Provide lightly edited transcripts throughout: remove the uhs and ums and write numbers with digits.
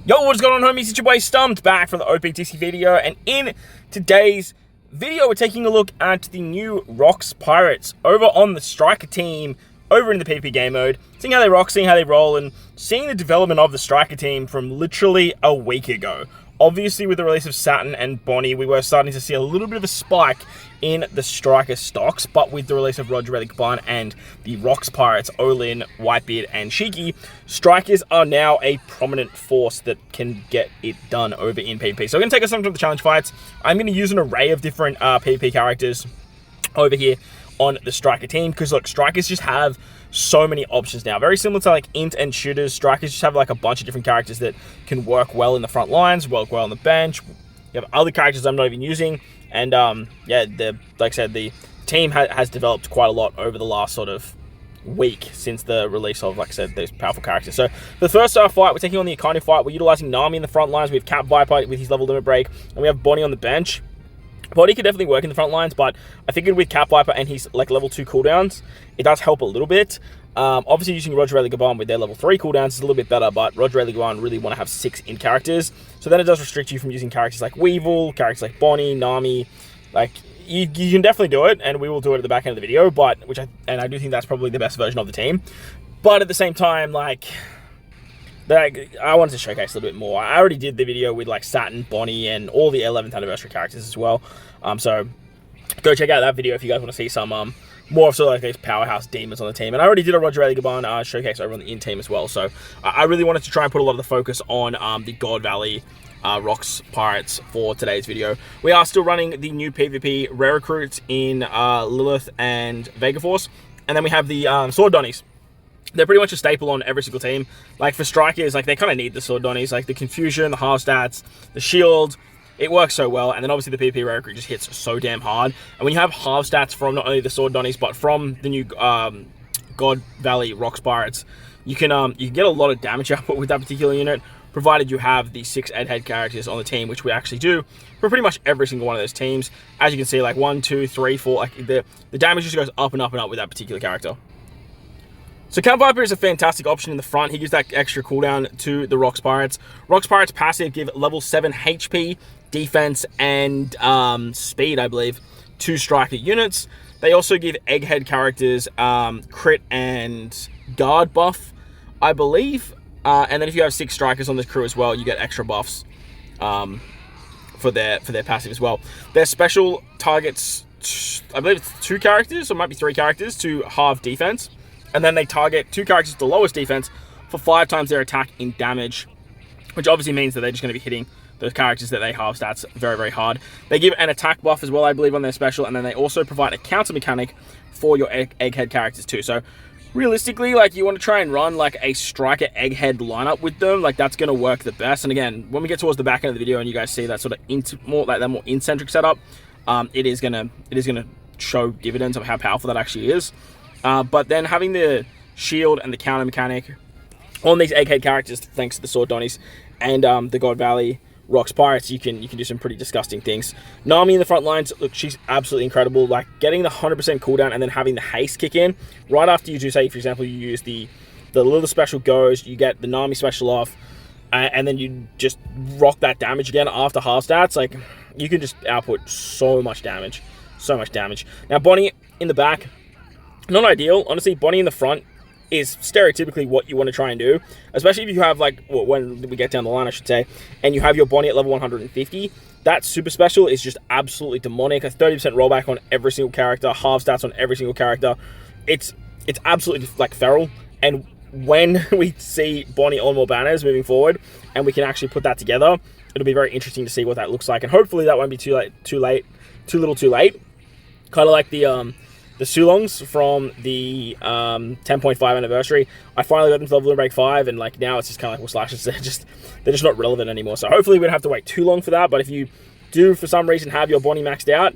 Yo, what's going on, homies? It's your boy Stumped, back from the OPTC video, and in today's video, we're taking a look at the new Rocks Pirates over on the Striker team, over in the PvP game mode, seeing how they rock, seeing how they roll, and seeing the development of the Striker team from literally a week ago. Obviously, with the release of Saturn and Bonnie, we were starting to see a little bit of a spike in the Striker stocks, but with the release of Roger Relic and the Rocks Pirates, Olin, Whitebeard, and Shiki, Strikers are now a prominent force that can get it done over in PvP. So we're going to take us on to the challenge fights. I'm going to use an array of different PvP characters over here on the Striker team, because look, Strikers just have so many options now. Very similar to like Int and Shooters, Strikers just have like a bunch of different characters that can work well in the front lines, work well on the bench. You have other characters I'm not even using, and yeah, like I said, the team has developed quite a lot over the last sort of week since the release of, like I said, those powerful characters. So for the first fight, we're taking on the Akane fight. We're utilizing Nami in the front lines. We have Cat Viper with his level limit break, and we have Bonnie on the bench. Bonnie could definitely work in the front lines, but I figured with Cat Viper and his like level 2 cooldowns, it does help a little bit. Obviously using Roger Relic with their level 3 cooldowns is a little bit better, but Roger Relic really want to have 6 in characters, so then it does restrict you from using characters like Weevil, characters like Bonnie, Nami. Like, you can definitely do it, and we will do it at the back end of the video, but I do think that's probably the best version of the team. But at the same time, like, I wanted to showcase a little bit more. I already did the video with like Saturn, Bonnie, and all the 11th anniversary characters as well. So go check out that video if you guys want to see some more of sort of like these powerhouse demons on the team. And I already did a Roger Relic showcase over on the in team as well. So I really wanted to try and put a lot of the focus on the God Valley Rocks Pirates for today's video. We are still running the new PvP rare recruits in Lilith and Vega Force, and then we have the Sword Donnies. They're pretty much a staple on every single team. Like for Strikers, like they kind of need the Sword Donnies, like the Confusion, the half stats, the shield. It works so well, and then obviously the PvP rare recruit just hits so damn hard. And when you have half stats from not only the Sword Donnies, but from the new God Valley Rocks Pirates, you can get a lot of damage output with that particular unit, provided you have the 6 Ed characters on the team, which we actually do for pretty much every single one of those teams. As you can see, like 1, 2, 3, 4, like the damage just goes up and up and up with that particular character. So Cat Viper is a fantastic option in the front. He gives that extra cooldown to the Rocks Pirates. Rocks Pirates passive give level 7 HP, defense, and speed, I believe, to Striker units. They also give Egghead characters crit and guard buff, I believe. And then if you have 6 Strikers on the crew as well, you get extra buffs for their passive as well. Their special targets, I believe it's 2 characters, or it might be 3 characters, to halve defense. And then they target 2 characters with the lowest defense for 5 times their attack in damage, which obviously means that they're just going to be hitting those characters that they halve stats very, very hard. They give an attack buff as well, I believe, on their special, and then they also provide a counter mechanic for your Egghead characters too. So realistically, like, you want to try and run like a Striker Egghead lineup with them, like that's going to work the best. And again, when we get towards the back end of the video and you guys see that sort of more in-centric setup, it is gonna show dividends of how powerful that actually is. But then having the shield and the counter mechanic on these Egghead characters, thanks to the Sword Donnies and the God Valley Rocks Pirates, you can do some pretty disgusting things. Nami in the front lines, look, she's absolutely incredible. Like getting the 100% cooldown and then having the haste kick in right after you do, say for example, you use the little special goes, you get the Nami special off, and then you just rock that damage again after half stats. Like you can just output so much damage, Now Bonnie in the back, not ideal. Honestly, Bonnie in the front is stereotypically what you want to try and do, especially if you have, like, well, when we get down the line, I should say, and you have your Bonnie at level 150. That super special is just absolutely demonic. A 30% rollback on every single character, half stats on every single character. It's absolutely, like, feral. And when we see Bonnie on more banners moving forward, and we can actually put that together, it'll be very interesting to see what that looks like. And hopefully that won't be too little too late. Kind of like the Sulongs from the 10.5 anniversary. I finally got them to level limit break 5, and like now it's just kind of like, well, slashes, they're just not relevant anymore. So hopefully we don't have to wait too long for that. But if you do for some reason have your Bonnie maxed out,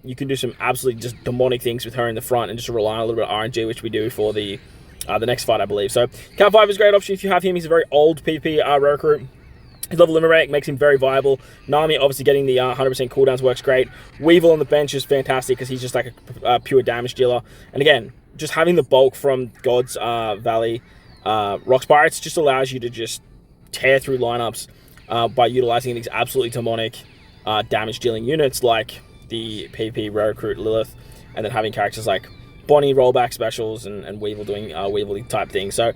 you can do some absolutely just demonic things with her in the front and just rely on a little bit of RNG, which we do for the next fight, I believe. So Cat 5 is a great option if you have him. He's a very old PvP rare recruit. His level limit break makes him very viable. Nami, obviously getting the 100% cooldowns works great. Weevil on the bench is fantastic because he's just like a pure damage dealer. And again, just having the bulk from God's Valley Rocks Pirates just allows you to just tear through lineups by utilizing these absolutely demonic damage dealing units like the PvP rare recruit Lilith, and then having characters like Bonnie rollback specials and Weevil doing Weevil type things. So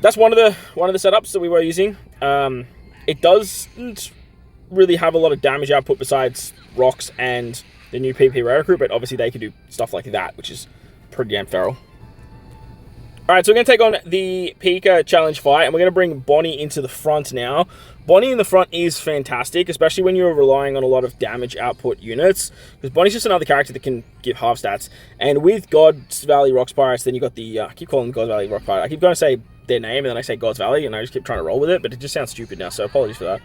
that's one of the setups that we were using. It doesn't really have a lot of damage output besides rocks and the new PvP rare recruit, but obviously they can do stuff like that, which is pretty damn feral. Alright, so we're going to take on the Pika challenge fight, and we're going to bring Bonnie into the front now. Bonnie in the front is fantastic, especially when you're relying on a lot of damage output units, because Bonnie's just another character that can give half stats. And with God's Valley Rocks Pirates, then you got the, I keep calling them God's Valley Rock Pirates. I keep going to say their name, and then I say God's Valley, and I just keep trying to roll with it, but it just sounds stupid now, so apologies for that.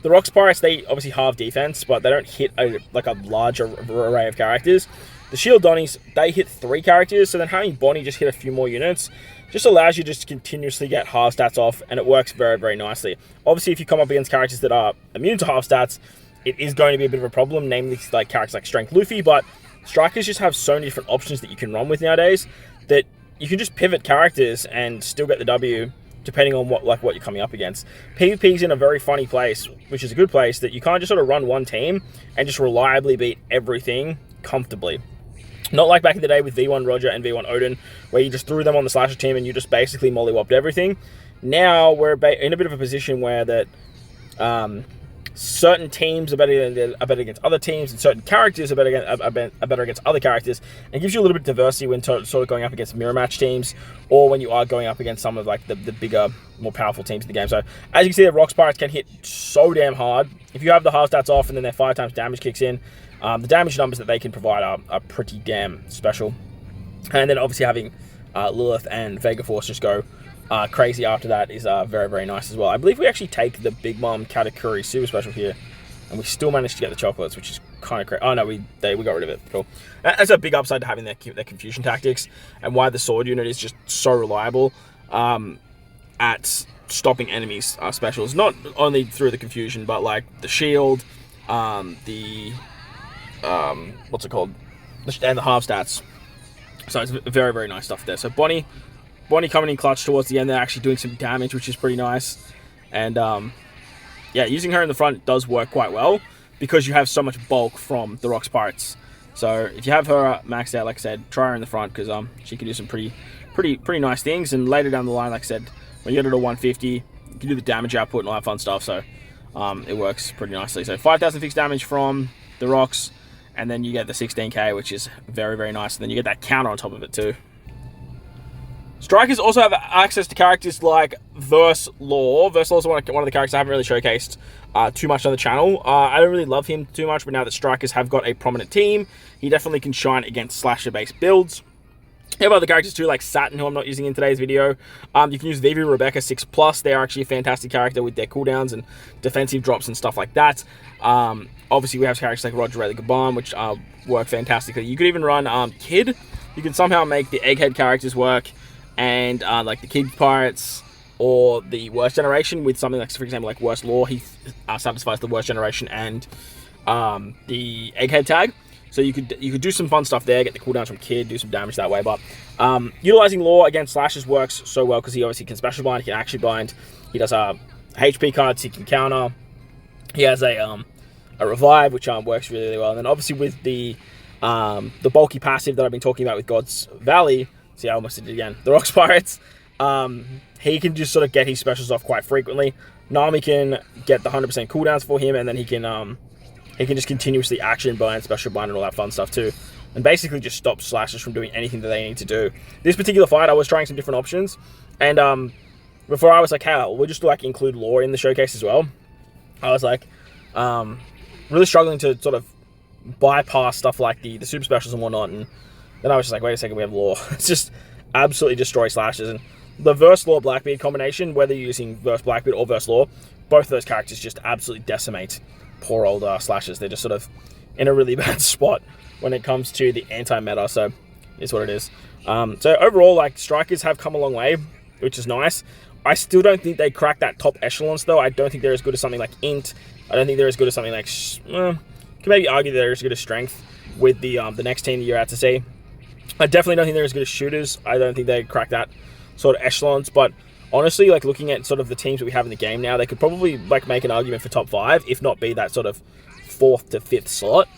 The Rocks Pirates, they obviously halve defense, but they don't hit a large array of characters. The Shield Donnies, they hit 3 characters, so then having Bonnie just hit a few more units just allows you just to continuously get half stats off, and it works very, very nicely. Obviously, if you come up against characters that are immune to half stats, it is going to be a bit of a problem, namely like characters like Strength Luffy, but strikers just have so many different options that you can run with nowadays that you can just pivot characters and still get the W depending on what you're coming up against. PvP's in a very funny place, which is a good place, that you can't just sort of run one team and just reliably beat everything comfortably. Not like back in the day with V1 Roger and V1 Odin, where you just threw them on the Slasher team and you just basically mollywopped everything. Now we're in a bit of a position where that certain teams are better against other teams, and certain characters are better against other characters, and it gives you a little bit of diversity when sort of going up against mirror match teams, or when you are going up against some of like the bigger, more powerful teams in the game. So as you can see, the Rocks Pirates can hit so damn hard. If you have the half stats off and then their 5 times damage kicks in, the damage numbers that they can provide are pretty damn special. And then obviously having Lilith and Vega Force just go crazy after that is very, very nice as well. I believe we actually take the Big Mom Katakuri super special here, and we still managed to get the chocolates, which is kind of crazy. Oh no, we got rid of it. Cool. That's a big upside to having their confusion tactics, and why the sword unit is just so reliable at stopping enemies specials. Not only through the confusion, but like the shield, what's it called, and the half stats. So it's very, very nice stuff there. So Bonnie coming in clutch towards the end, they're actually doing some damage, which is pretty nice. And yeah, using her in the front does work quite well because you have so much bulk from the Rocks Pirates. So if you have her maxed out, like I said, try her in the front because she can do some pretty nice things. And later down the line, like I said, when you get her to 150, you can do the damage output and all that fun stuff. So it works pretty nicely. So 5,000 fixed damage from the Rocks, and then you get the 16k, which is very, very nice. And then you get that counter on top of it too. Strikers also have access to characters like Verse Law. Verse Law is one of the characters I haven't really showcased too much on the channel. I don't really love him too much, but now that Strikers have got a prominent team, he definitely can shine against slasher-based builds. You have other characters too, like Saturn, who I'm not using in today's video. You can use Vivi Rebecca 6+. They're actually a fantastic character with their cooldowns and defensive drops and stuff like that. Obviously, we have characters like Roger Ray the Gaban, which work fantastically. You could even run Kid. You can somehow make the Egghead characters work, and like the Kid Pirates or the Worst Generation with something like, for example, like Worst Law. He satisfies the Worst Generation and the Egghead tag. So you could do some fun stuff there, get the cooldowns from Kid, do some damage that way. But utilizing Law against Slashes works so well because he obviously can special bind, he can actually bind. He does HP cards, he can counter. He has a revive, which works really, really well. And then obviously with the bulky passive that I've been talking about with God's Valley, see, I almost did it again, the Rocks Pirates, he can just sort of get his specials off quite frequently. Nami can get the 100% cooldowns for him, and then he can just continuously action bind, special bind, and all that fun stuff too. And basically just stop Slashers from doing anything that they need to do. This particular fight, I was trying some different options. And before I was like, hey, we'll just like include Law in the showcase as well. I was like, really struggling to sort of bypass stuff like the super specials and whatnot. And then I was just like, wait a second, we have Law. It's just absolutely destroy Slashers. And the Verse Law Blackbeard combination, whether you're using Verse Blackbeard or Verse Law, both of those characters just absolutely decimate poor old Slashers. They're just sort of in a really bad spot when it comes to the anti-meta, so it's what it is. So overall, like, Strikers have come a long way, which is nice. I still don't think they crack that top echelons, though. I don't think they're as good as something like Int. I don't think they're as good as something like... can maybe argue they're as good as Strength with the next team that you're out to see. I definitely don't think they're as good as Shooters. I don't think they crack that sort of echelons, but honestly, like looking at sort of the teams that we have in the game now, they could probably like make an argument for top 5, if not be that sort of 4th to 5th slot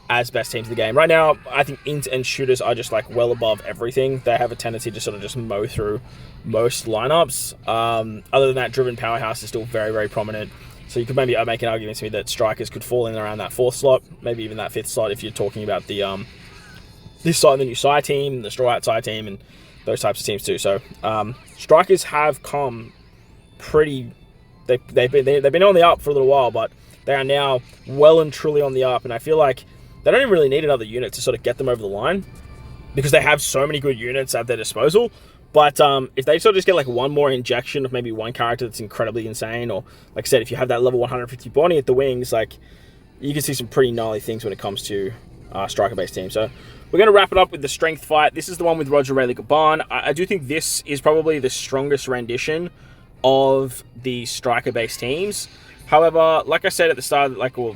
as best teams in the game. Right now, I think int and shooters are just like well above everything. They have a tendency to sort of just mow through most lineups. Other than that, driven powerhouse is still very, very prominent. So you could maybe make an argument to me that strikers could fall in around that 4th slot, maybe even that 5th slot if you're talking about the this side, the new side team, the straw outside team, and those types of teams too. So strikers have come pretty. They've been on the up for a little while, but they are now well and truly on the up, and I feel like they don't even really need another unit to sort of get them over the line because they have so many good units at their disposal. But if they sort of just get like one more injection of maybe one character that's incredibly insane, or like I said, if you have that level 150 Bonnie at the wings, like you can see some pretty gnarly things when it comes to striker-based teams. So we're going to wrap it up with the strength fight. This is the one with Roger Rayleigh Gaban. I do think this is probably the strongest rendition of the striker-based teams. However, like I said at the start,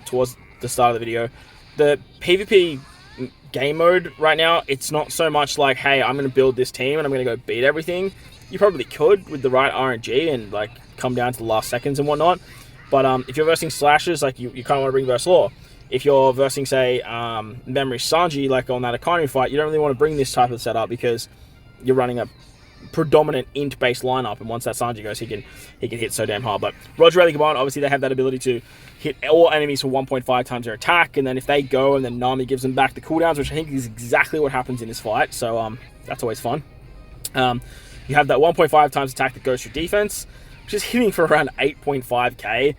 towards the start of the video, the PvP game mode right now, it's not so much like, hey, I'm going to build this team and I'm going to go beat everything. You probably could with the right RNG and like come down to the last seconds and whatnot. But if you're versing slashers, like you kind of want to bring verse law. If you're versing, say, Memory Sanji, like on that economy fight, you don't really want to bring this type of setup because you're running a predominant int-based lineup, and once that Sanji goes, he can hit so damn hard. But Roger Rayleigh Gaban, obviously they have that ability to hit all enemies for 1.5 times their attack, and then if they go and then Nami gives them back the cooldowns, which I think is exactly what happens in this fight, so that's always fun. You have that 1.5 times attack that goes through defense, which is hitting for around 8.5k.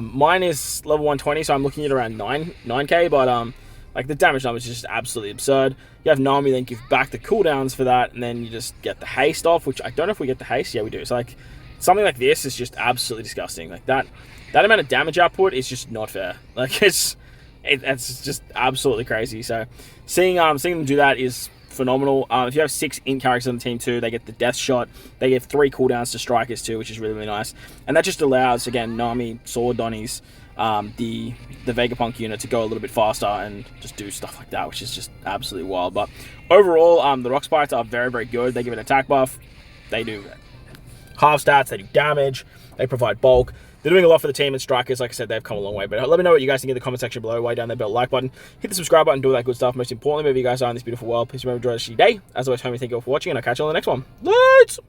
Mine is level 120, so I'm looking at around 9k, but like the damage numbers is just absolutely absurd. You have Nami then give back the cooldowns for that, and then you just get the haste off, which I don't know if we get the haste. Yeah, we do. So like something like this is just absolutely disgusting. Like that amount of damage output is just not fair. Like it's just absolutely crazy. So seeing them do that is phenomenal. If you have 6 int characters on the team too, they get the death shot. They give 3 cooldowns to strikers too, which is really, really nice. And that just allows, again, Nami, Sword Donnies, the Vegapunk unit to go a little bit faster and just do stuff like that, which is just absolutely wild. But overall, the Rock Sprites are very, very good. They give an attack buff. They do half stats. They do damage. They provide bulk. They're doing a lot for the team, and strikers, like I said, they've come a long way. But let me know what you guys think in the comment section below. Way down there, bell like button. Hit the subscribe button, do all that good stuff. Most importantly, wherever you guys are in this beautiful world, please remember to enjoy the day. As always, homie, thank you all for watching, and I'll catch you on the next one. Let's